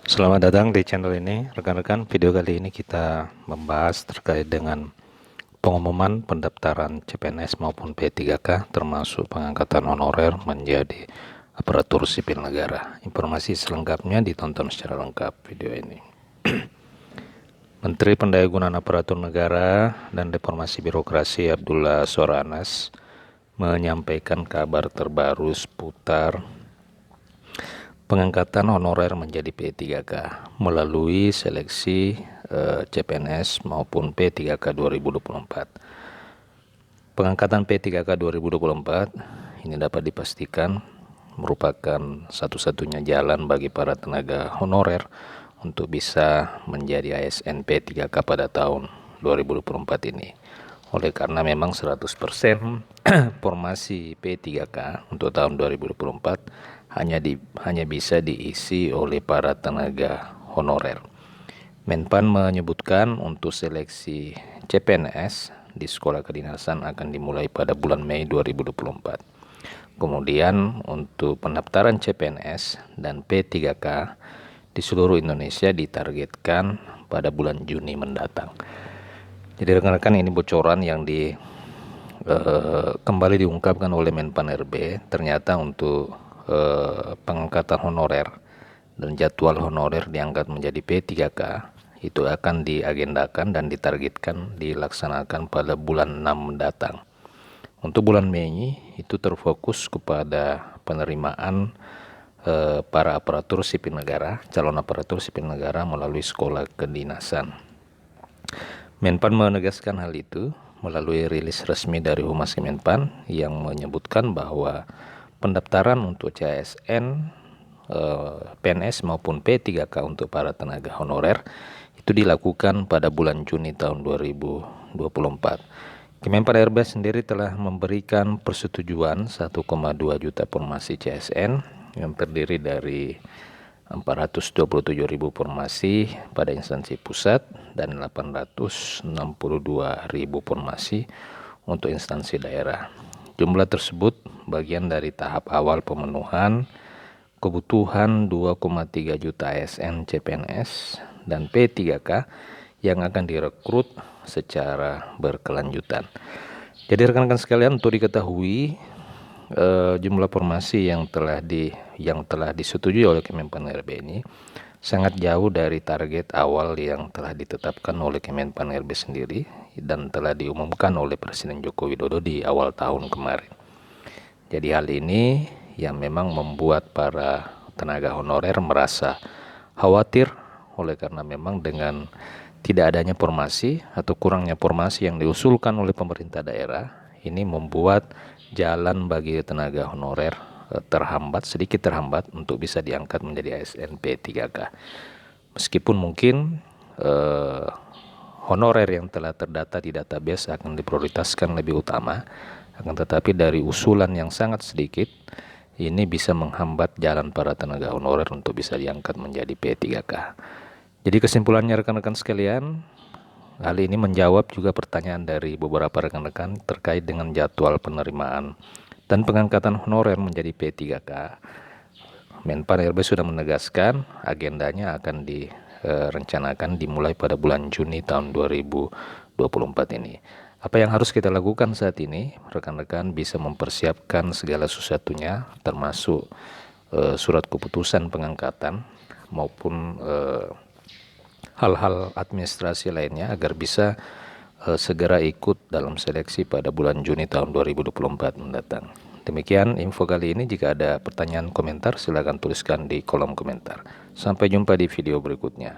Selamat datang di channel ini, rekan-rekan. Video kali ini kita membahas terkait dengan pengumuman pendaftaran CPNS maupun P3K, termasuk pengangkatan honorer menjadi aparatur sipil negara. Informasi selengkapnya ditonton secara lengkap video ini. Menteri Pendayagunaan Aparatur Negara dan Reformasi Birokrasi Abdullah Soranas menyampaikan kabar terbaru seputar pengangkatan honorer menjadi P3K melalui seleksi CPNS maupun P3K 2024. Pengangkatan P3K 2024 ini dapat dipastikan merupakan satu-satunya jalan bagi para tenaga honorer untuk bisa menjadi ASN P3K pada tahun 2024 ini. Oleh karena memang 100% formasi P3K untuk tahun 2024 hanya bisa diisi oleh para tenaga honorer. Menpan menyebutkan untuk seleksi CPNS di sekolah kedinasan akan dimulai pada bulan Mei 2024. Kemudian untuk pendaftaran CPNS dan P3K di seluruh Indonesia ditargetkan pada bulan Juni mendatang. Jadi rekan-rekan, ini bocoran yang kembali diungkapkan oleh Menpan RB. Ternyata untuk pengangkatan honorer dan jadwal honorer diangkat menjadi P3K itu akan diagendakan dan ditargetkan dilaksanakan pada bulan 6 mendatang. Untuk bulan Mei itu terfokus kepada penerimaan para aparatur sipil negara, calon aparatur sipil negara melalui sekolah kedinasan. Menpan menegaskan hal itu melalui rilis resmi dari Humas Kemenpan yang menyebutkan bahwa pendaftaran untuk CASN, PNS maupun P3K untuk para tenaga honorer itu dilakukan pada bulan Juni tahun 2024. Kemenpan RB sendiri telah memberikan persetujuan 1,2 juta formasi CASN yang terdiri dari 427.000 formasi pada instansi pusat dan 862.000 formasi untuk instansi daerah. Jumlah tersebut bagian dari tahap awal pemenuhan kebutuhan 2,3 juta ASN CPNS dan P3K yang akan direkrut secara berkelanjutan. Jadi rekan-rekan sekalian, untuk diketahui jumlah formasi yang telah disetujui oleh Kemenpan RB ini sangat jauh dari target awal yang telah ditetapkan oleh Kemenpan RB sendiri dan telah diumumkan oleh Presiden Joko Widodo di awal tahun kemarin. Jadi hal ini yang memang membuat para tenaga honorer merasa khawatir, oleh karena memang dengan tidak adanya formasi atau kurangnya formasi yang diusulkan oleh pemerintah daerah, ini membuat jalan bagi tenaga honorer sedikit terhambat untuk bisa diangkat menjadi ASN P3K. Meskipun mungkin honorer yang telah terdata di database akan diprioritaskan lebih utama, akan tetapi dari usulan yang sangat sedikit ini bisa menghambat jalan para tenaga honorer untuk bisa diangkat menjadi P3K. Jadi kesimpulannya rekan-rekan sekalian, hal ini menjawab juga pertanyaan dari beberapa rekan-rekan terkait dengan jadwal penerimaan dan pengangkatan honorer menjadi P3K. Menpan RB sudah menegaskan agendanya akan direncanakan dimulai pada bulan Juni tahun 2024 ini. Apa yang harus kita lakukan saat ini? Rekan-rekan bisa mempersiapkan segala sesuatunya, termasuk surat keputusan pengangkatan maupun hal-hal administrasi lainnya agar bisa segera ikut dalam seleksi pada bulan Juni tahun 2024 mendatang. Demikian info kali ini. Jika ada pertanyaan komentar silakan tuliskan di kolom komentar. Sampai jumpa di video berikutnya.